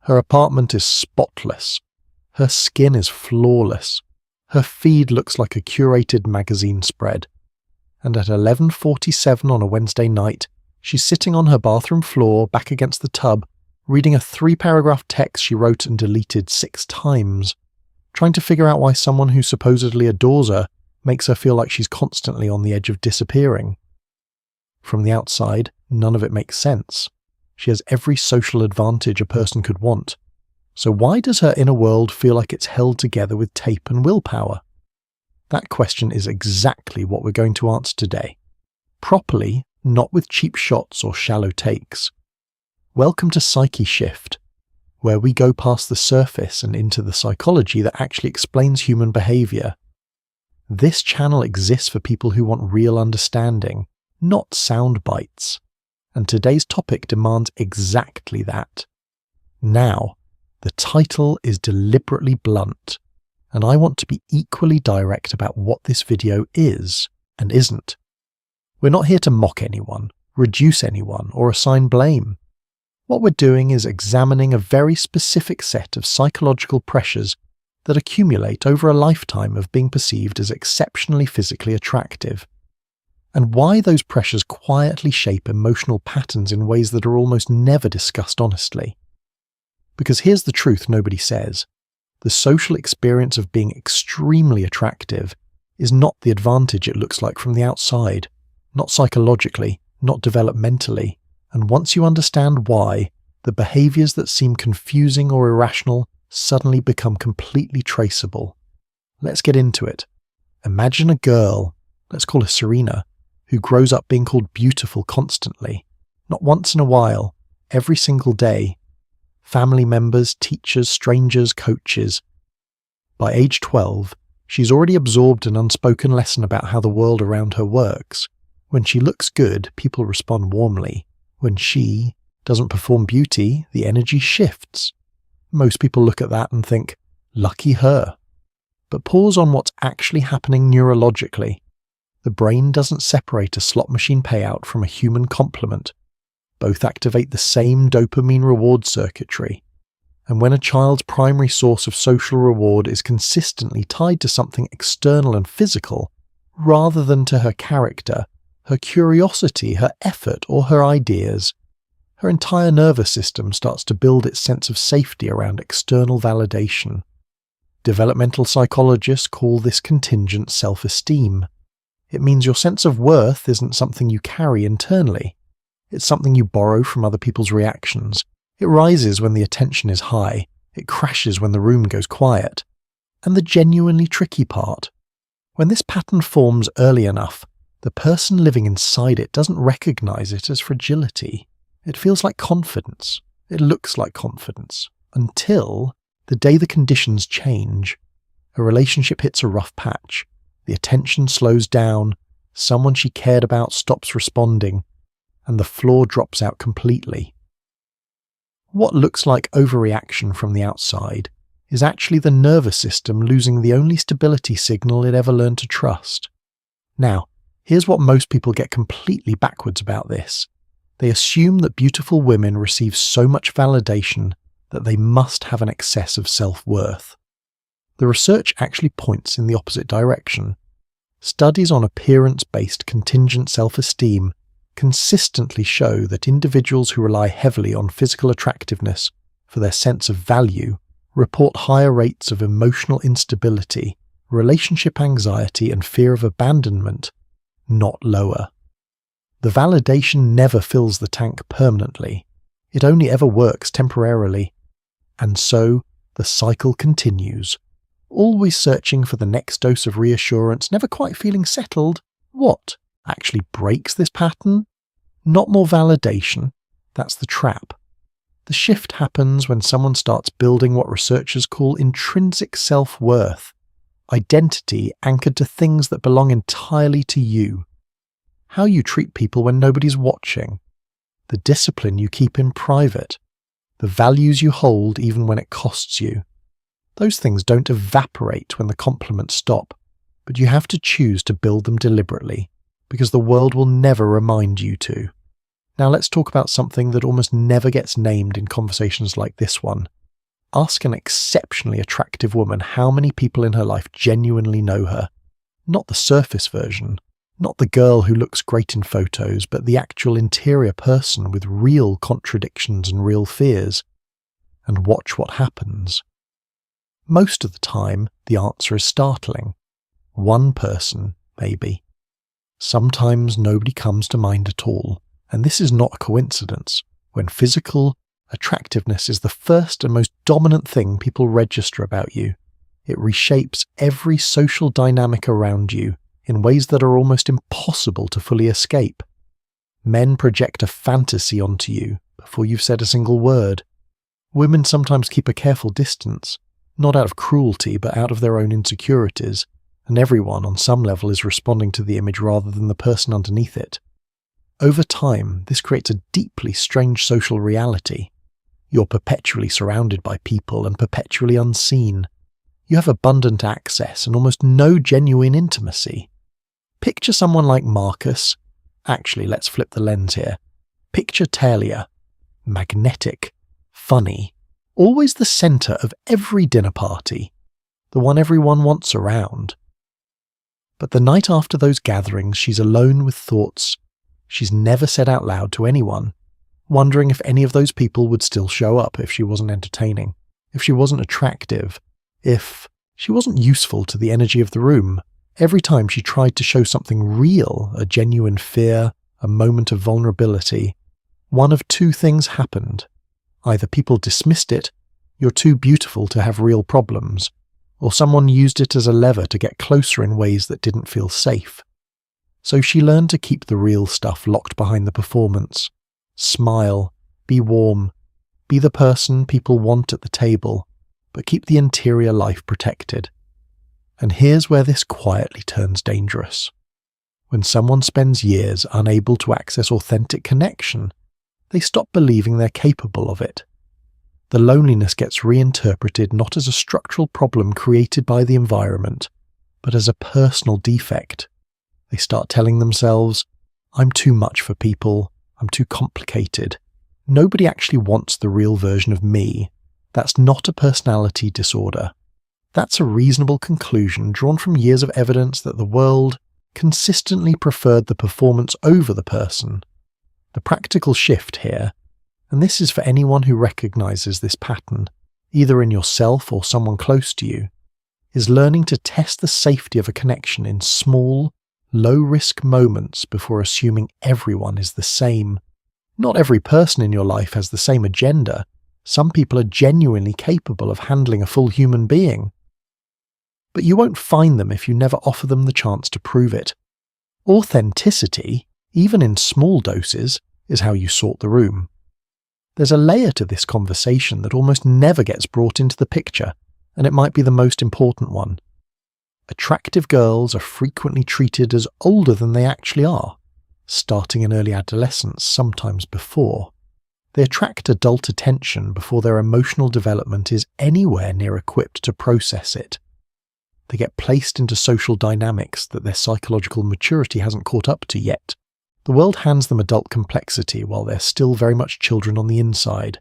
Her apartment is spotless. Her skin is flawless. Her feed looks like a curated magazine spread. And at 11:47 on a Wednesday night, she's sitting on her bathroom floor back against the tub, reading a 3-paragraph text she wrote and deleted 6 times, trying to figure out why someone who supposedly adores her makes her feel like she's constantly on the edge of disappearing. From the outside, none of it makes sense. She has every social advantage a person could want. So why does her inner world feel like it's held together with tape and willpower? That question is exactly what we're going to answer today. Properly, not with cheap shots or shallow takes. Welcome to Psyche Shift, where we go past the surface and into the psychology that actually explains human behavior. This channel exists for people who want real understanding, not sound bites. And today's topic demands exactly that. Now, the title is deliberately blunt, and I want to be equally direct about what this video is and isn't. We're not here to mock anyone, reduce anyone, or assign blame. What we're doing is examining a very specific set of psychological pressures that accumulate over a lifetime of being perceived as exceptionally physically attractive, and why those pressures quietly shape emotional patterns in ways that are almost never discussed honestly. Because here's the truth nobody says. The social experience of being extremely attractive is not the advantage it looks like from the outside, not psychologically, not developmentally, and once you understand why, the behaviors that seem confusing or irrational suddenly become completely traceable. Let's get into it. Imagine a girl, let's call her Serena, who grows up being called beautiful constantly, not once in a while, every single day. Family members, teachers, strangers, coaches. By age 12, she's already absorbed an unspoken lesson about how the world around her works. When she looks good, people respond warmly. When she doesn't perform beauty, the energy shifts. Most people look at that and think, lucky her. But pause on what's actually happening neurologically. The brain doesn't separate a slot machine payout from a human compliment. Both activate the same dopamine reward circuitry. And when a child's primary source of social reward is consistently tied to something external and physical, rather than to her character, her curiosity, her effort, or her ideas, her entire nervous system starts to build its sense of safety around external validation. Developmental psychologists call this contingent self-esteem. It means your sense of worth isn't something you carry internally. It's something you borrow from other people's reactions. It rises when the attention is high. It crashes when the room goes quiet. And the genuinely tricky part, when this pattern forms early enough, the person living inside it doesn't recognize it as fragility. It feels like confidence. It looks like confidence. Until the day the conditions change. A relationship hits a rough patch. The attention slows down. Someone she cared about stops responding. And the floor drops out completely. What looks like overreaction from the outside is actually the nervous system losing the only stability signal it ever learned to trust. Now, here's what most people get completely backwards about this. They assume that beautiful women receive so much validation that they must have an excess of self-worth. The research actually points in the opposite direction. Studies on appearance-based contingent self-esteem consistently show that individuals who rely heavily on physical attractiveness for their sense of value report higher rates of emotional instability, relationship anxiety, and fear of abandonment, not lower. The validation never fills the tank permanently. It only ever works temporarily. And so, the cycle continues. Always searching for the next dose of reassurance, never quite feeling settled. What actually breaks this pattern? Not more validation. That's the trap. The shift happens when someone starts building what researchers call intrinsic self-worth, identity anchored to things that belong entirely to you. How you treat people when nobody's watching, the discipline you keep in private, the values you hold even when it costs you. Those things don't evaporate when the compliments stop, but you have to choose to build them deliberately, because the world will never remind you to. Now let's talk about something that almost never gets named in conversations like this one: Ask an exceptionally attractive woman how many people in her life genuinely know her. Not the surface version, not the girl who looks great in photos, but the actual interior person with real contradictions and real fears. And watch what happens. Most of the time, the answer is startling. One person, maybe. Sometimes nobody comes to mind at all, and this is not a coincidence. When physical attractiveness is the first and most dominant thing people register about you, it reshapes every social dynamic around you in ways that are almost impossible to fully escape. Men project a fantasy onto you before you've said a single word. Women sometimes keep a careful distance, not out of cruelty but out of their own insecurities, and everyone on some level is responding to the image rather than the person underneath it. Over time, this creates a deeply strange social reality. You're perpetually surrounded by people and perpetually unseen. You have abundant access and almost no genuine intimacy. Picture someone like Marcus. Actually, let's flip the lens here. Picture Talia. Magnetic, funny, always the centre of every dinner party, the one everyone wants around. But the night after those gatherings, she's alone with thoughts she's never said out loud to anyone, wondering if any of those people would still show up if she wasn't entertaining, if she wasn't attractive, if she wasn't useful to the energy of the room. Every time she tried to show something real, a genuine fear, a moment of vulnerability, one of two things happened. Either people dismissed it, you're too beautiful to have real problems, or someone used it as a lever to get closer in ways that didn't feel safe. So she learned to keep the real stuff locked behind the performance. Smile, be warm, be the person people want at the table, but keep the interior life protected. And here's where this quietly turns dangerous. When someone spends years unable to access authentic connection, they stop believing they're capable of it. The loneliness gets reinterpreted not as a structural problem created by the environment, but as a personal defect. They start telling themselves, I'm too much for people, I'm too complicated. Nobody actually wants the real version of me. That's not a personality disorder. That's a reasonable conclusion drawn from years of evidence that the world consistently preferred the performance over the person. The practical shift here, and this is for anyone who recognizes this pattern, either in yourself or someone close to you, is learning to test the safety of a connection in small, low-risk moments before assuming everyone is the same. Not every person in your life has the same agenda. Some people are genuinely capable of handling a full human being. But you won't find them if you never offer them the chance to prove it. Authenticity, even in small doses, is how you sort the room. There's a layer to this conversation that almost never gets brought into the picture, and it might be the most important one. Attractive girls are frequently treated as older than they actually are, starting in early adolescence, sometimes before. They attract adult attention before their emotional development is anywhere near equipped to process it. They get placed into social dynamics that their psychological maturity hasn't caught up to yet. The world hands them adult complexity while they're still very much children on the inside.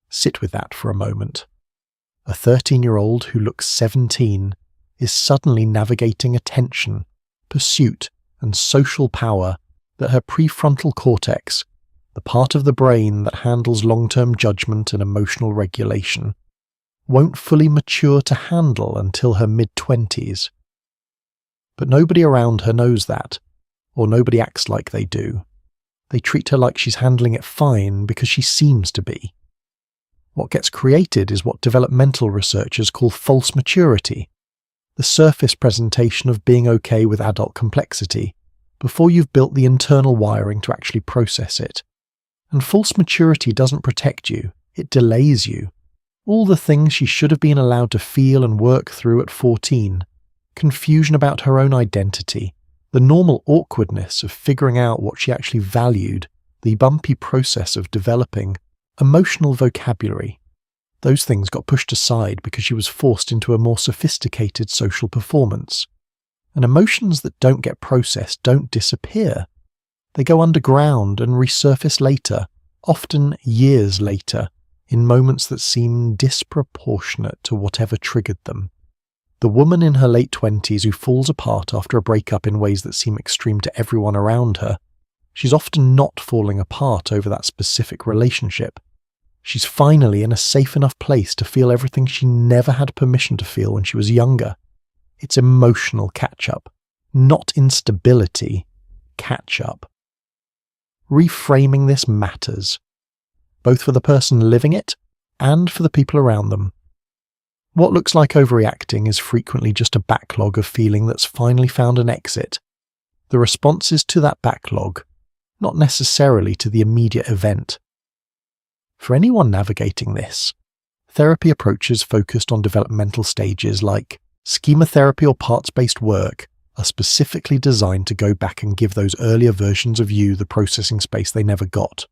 Sit with that for a moment. A 13-year-old who looks 17 is suddenly navigating attention, pursuit, and social power that her prefrontal cortex, the part of the brain that handles long-term judgment and emotional regulation, won't fully mature to handle until her mid-20s. But nobody around her knows that, or nobody acts like they do. They treat her like she's handling it fine because she seems to be. What gets created is what developmental researchers call false maturity, the surface presentation of being okay with adult complexity, before you've built the internal wiring to actually process it. And false maturity doesn't protect you, it delays you. All the things she should have been allowed to feel and work through at 14, confusion about her own identity, the normal awkwardness of figuring out what she actually valued, the bumpy process of developing emotional vocabulary. Those things got pushed aside because she was forced into a more sophisticated social performance. And emotions that don't get processed don't disappear. They go underground and resurface later, often years later, in moments that seem disproportionate to whatever triggered them. The woman in her late 20s who falls apart after a breakup in ways that seem extreme to everyone around her, she's often not falling apart over that specific relationship. She's finally in a safe enough place to feel everything she never had permission to feel when she was younger. It's emotional catch-up, not instability, catch-up. Reframing this matters, both for the person living it and for the people around them. What looks like overreacting is frequently just a backlog of feeling that's finally found an exit. The response is to that backlog, not necessarily to the immediate event. For anyone navigating this, therapy approaches focused on developmental stages like schema therapy or parts-based work are specifically designed to go back and give those earlier versions of you the processing space they never got,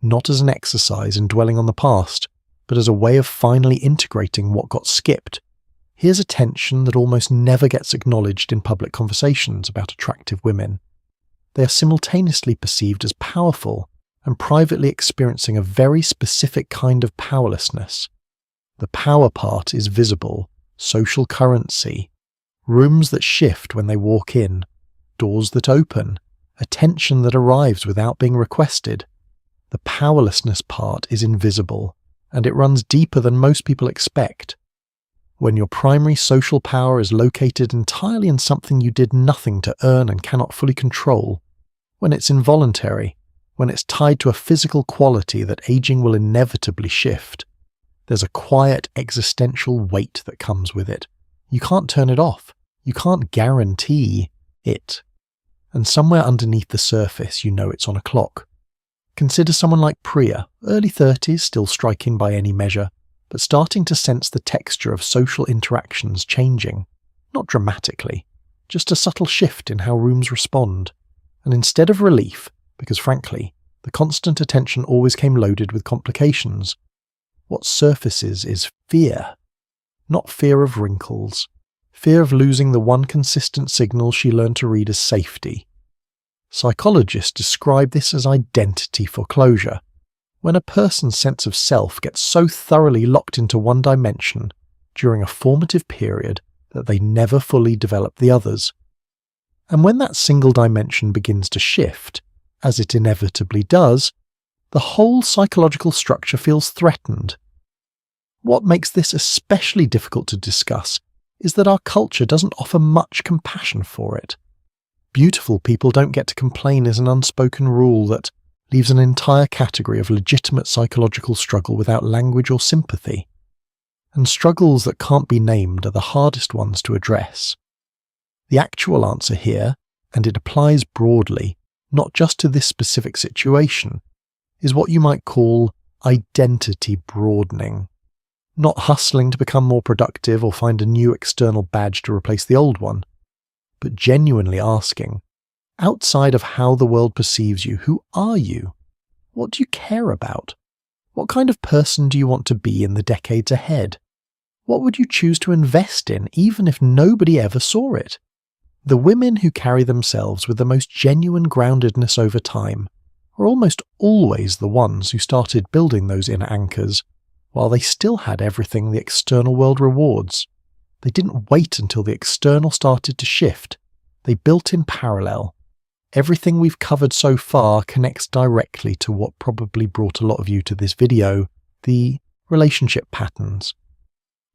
not as an exercise in dwelling on the past, but as a way of finally integrating what got skipped. Here's a tension that almost never gets acknowledged in public conversations about attractive women. They are simultaneously perceived as powerful and privately experiencing a very specific kind of powerlessness. The power part is visible, social currency, rooms that shift when they walk in, doors that open, attention that arrives without being requested. The powerlessness part is invisible, and it runs deeper than most people expect. When your primary social power is located entirely in something you did nothing to earn and cannot fully control, when it's involuntary, when it's tied to a physical quality that aging will inevitably shift, there's a quiet existential weight that comes with it. You can't turn it off. You can't guarantee it. And somewhere underneath the surface, you know it's on a clock. Consider someone like Priya, early 30s, still striking by any measure, but starting to sense the texture of social interactions changing. Not dramatically, just a subtle shift in how rooms respond. And instead of relief, because frankly, the constant attention always came loaded with complications, what surfaces is fear. Not fear of wrinkles, fear of losing the one consistent signal she learned to read as safety. Psychologists describe this as identity foreclosure, when a person's sense of self gets so thoroughly locked into one dimension during a formative period that they never fully develop the others. And when that single dimension begins to shift, as it inevitably does, the whole psychological structure feels threatened. What makes this especially difficult to discuss is that our culture doesn't offer much compassion for it. Beautiful people don't get to complain is an unspoken rule that leaves an entire category of legitimate psychological struggle without language or sympathy. And struggles that can't be named are the hardest ones to address. The actual answer here, and it applies broadly, not just to this specific situation, is what you might call identity broadening. Not hustling to become more productive or find a new external badge to replace the old one, but genuinely asking, outside of how the world perceives you, who are you? What do you care about? What kind of person do you want to be in the decades ahead? What would you choose to invest in, even if nobody ever saw it? The women who carry themselves with the most genuine groundedness over time are almost always the ones who started building those inner anchors while they still had everything the external world rewards. They didn't wait until the external started to shift. They built in parallel. Everything we've covered so far connects directly to what probably brought a lot of you to this video, the relationship patterns.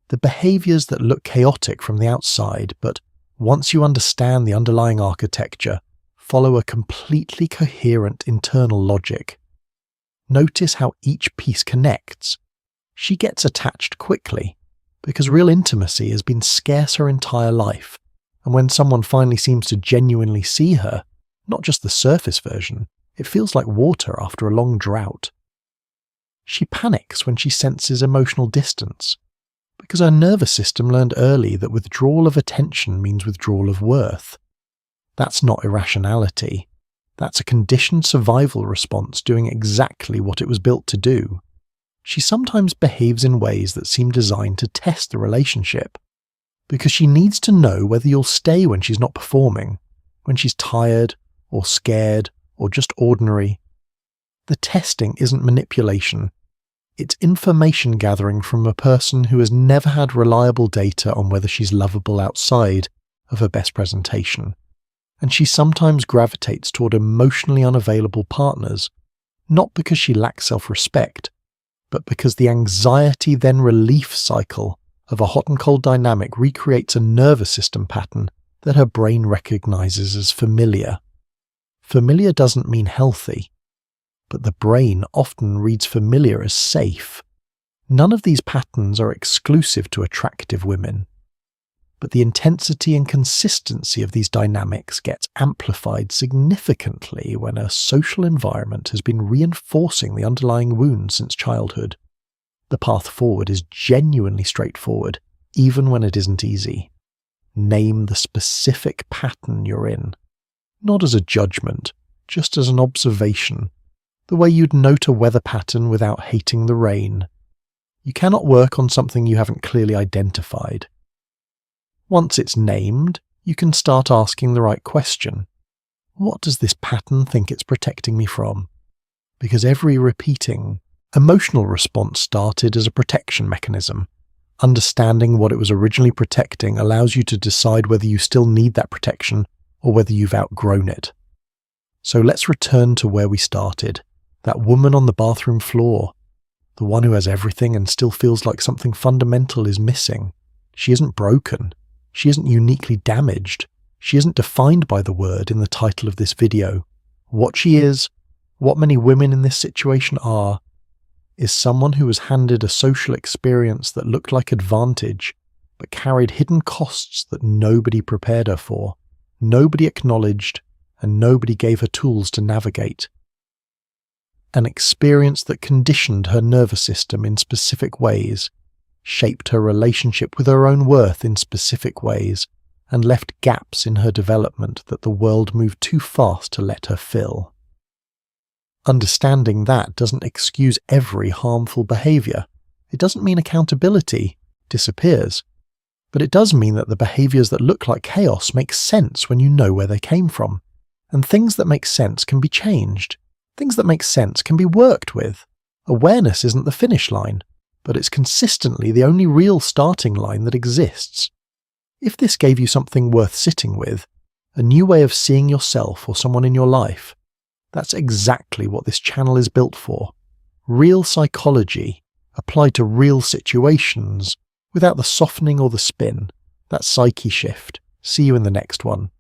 The behaviors that look chaotic from the outside, but once you understand the underlying architecture, follow a completely coherent internal logic. Notice how each piece connects. She gets attached quickly, because real intimacy has been scarce her entire life, and when someone finally seems to genuinely see her, not just the surface version, it feels like water after a long drought. She panics when she senses emotional distance, because her nervous system learned early that withdrawal of attention means withdrawal of worth. That's not irrationality. That's a conditioned survival response doing exactly what it was built to do. She sometimes behaves in ways that seem designed to test the relationship, because she needs to know whether you'll stay when she's not performing, when she's tired, or scared, or just ordinary. The testing isn't manipulation. It's information gathering from a person who has never had reliable data on whether she's lovable outside of her best presentation, and she sometimes gravitates toward emotionally unavailable partners, not because she lacks self-respect, but because the anxiety then relief cycle of a hot and cold dynamic recreates a nervous system pattern that her brain recognizes as familiar. Familiar doesn't mean healthy, but the brain often reads familiar as safe. None of these patterns are exclusive to attractive women, but the intensity and consistency of these dynamics gets amplified significantly when a social environment has been reinforcing the underlying wounds since childhood. The path forward is genuinely straightforward, even when it isn't easy. Name the specific pattern you're in, not as a judgment, just as an observation, the way you'd note a weather pattern without hating the rain. You cannot work on something you haven't clearly identified. Once it's named, you can start asking the right question. What does this pattern think it's protecting me from? Because every repeating emotional response started as a protection mechanism. Understanding what it was originally protecting allows you to decide whether you still need that protection or whether you've outgrown it. So let's return to where we started. That woman on the bathroom floor. The one who has everything and still feels like something fundamental is missing. She isn't broken. She isn't uniquely damaged. She isn't defined by the word in the title of this video. What she is, what many women in this situation are, is someone who was handed a social experience that looked like advantage, but carried hidden costs that nobody prepared her for, nobody acknowledged, and nobody gave her tools to navigate. An experience that conditioned her nervous system in specific ways, shaped her relationship with her own worth in specific ways, and left gaps in her development that the world moved too fast to let her fill. Understanding that doesn't excuse every harmful behavior. It doesn't mean accountability disappears, but it does mean that the behaviors that look like chaos make sense when you know where they came from. And things that make sense can be changed. Things that make sense can be worked with. Awareness isn't the finish line, but it's consistently the only real starting line that exists. If this gave you something worth sitting with, a new way of seeing yourself or someone in your life, that's exactly what this channel is built for. Real psychology, applied to real situations, without the softening or the spin. That's Psyche shift. See you in the next one.